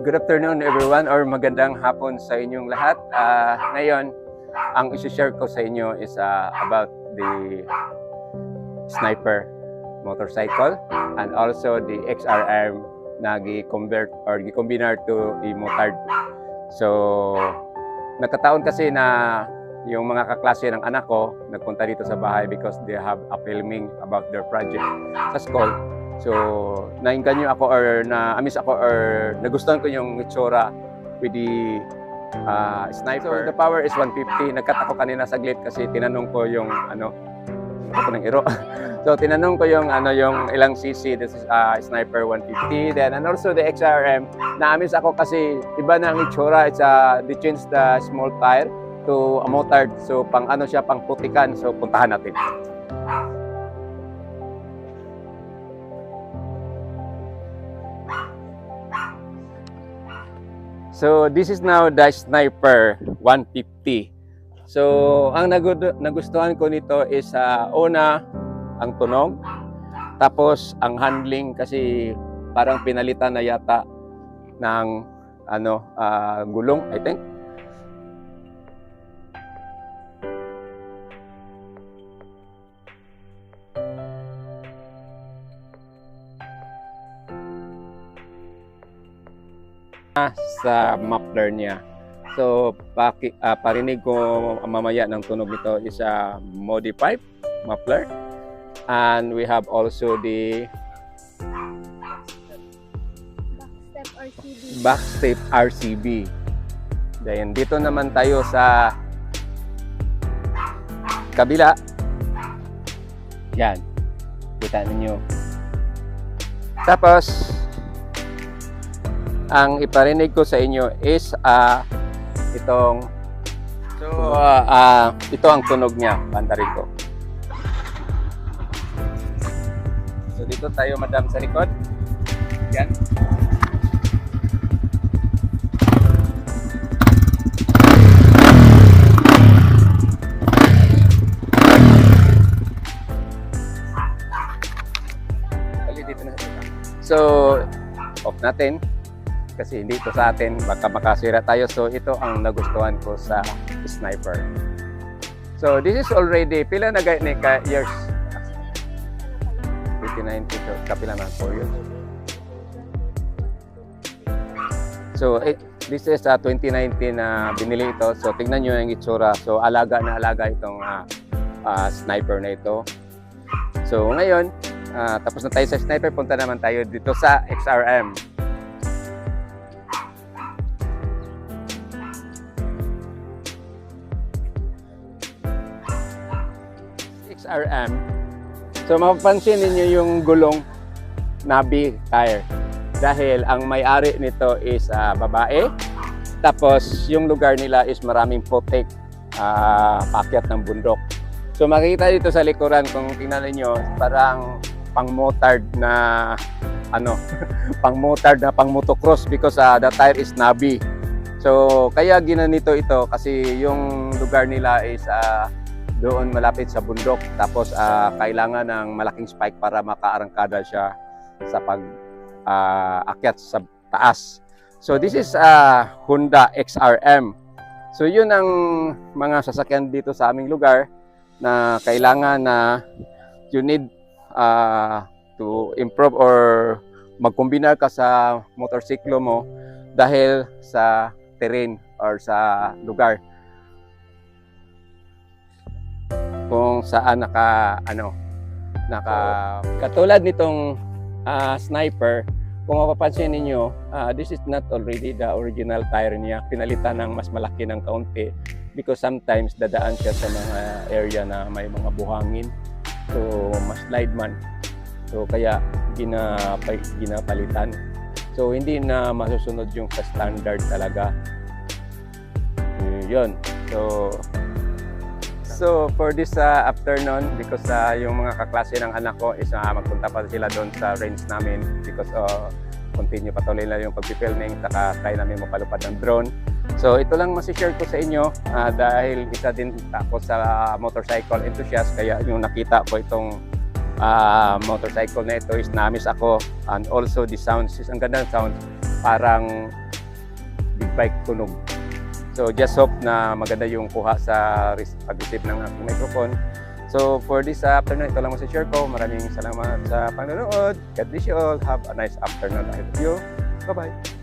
Good afternoon everyone, or magandang hapon sa inyong lahat. Ngayon, ang isi-share ko sa inyo is about the Sniper motorcycle and also the XRM na gi-convert or gi-combinar to a motard. So, nagkataon kasi na yung mga kaklase ng anak ko nagpunta dito sa bahay because they have a filming about their project sa school. So, nainganyo ako or na-amiss ako or nagustuhan ko yung itsura with the Sniper. So, the power is 150. Nagkat ako kanina saglit kasi tinanong ko yung ako ng iro. So, tinanong ko yung yung ilang cc. This is Sniper 150. Then, and also the XRM. Na-amiss ako kasi iba na ang itsura. It's they changed the small tire to a motard. So, pang siya, pang putikan. So, puntahan natin. So, this is now the Sniper 150. So, ang nagustuhan ko nito is una, ang tunog. Tapos, ang handling kasi parang pinalitan na yata ng gulong, I think. Sa muffler niya. So, parinig ko mamaya ng tunog nito is a modified muffler. And we have also the backstep RCB. Then, dito naman tayo sa kabila. Yan. Kita ninyo. Tapos, ang iparinig ko sa inyo is ito ang tunog niya, pandarin ko. So dito tayo madam sa likod. Yan. So off natin. Kasi hindi ito sa atin, baka makasira tayo. So ito ang nagustuhan ko sa Sniper. So this is already, pila na ni ka years? 2019, so kapila na 4 years. So this is 2019 na binili ito. So tingnan nyo yung itsura. So alaga na alaga itong Sniper na ito. So ngayon, tapos na tayo sa Sniper, punta naman tayo dito sa XRM. XRM. So mapapansin niyo yung gulong Nabi tire dahil ang may-ari nito is babae, tapos yung lugar nila is maraming putik, paakyat ng bundok. So makikita dito sa likuran, kung tingnan niyo, parang pang motard na pang motard na pang motocross because the tire is Nabi. So kaya ginanito ito kasi yung lugar nila is doon malapit sa bundok, tapos kailangan ng malaking spike para makaarangkada siya sa pag-akyat sa taas. So this is Honda XRM. So yun ang mga sasakyan dito sa aming lugar na kailangan na you need to improve or magkombinar ka sa motorsiklo mo dahil sa terrain or sa lugar kung saan katulad nitong Sniper, kung mapapansin ninyo, this is not already the original tire niya. Pinalitan ng mas malaki ng kaunti because sometimes dadaan siya sa mga area na may mga buhangin. So, mas slide man. So, kaya ginapalitan. So, hindi na masusunod yung sa standard talaga. Yun. So for this afternoon, because yung mga kaklase ng anak ko is magpunta pa sila doon sa range namin because continue patuloy na yung pag-filming, saka try namin mapalupad ng drone. So ito lang masishare ko sa inyo dahil isa din ako sa motorcycle enthusiast, kaya yung nakita ko itong motorcycle na ito is na-miss ako, and also the sounds is ang ganda ng sound, parang big bike tunog. So just hope na maganda yung kuha sa pag-receive ng aking microphone. So for this afternoon, ito lang masishare ko. Maraming salamat sa panonood. God bless you all. Have a nice afternoon ahead of you. Bye-bye.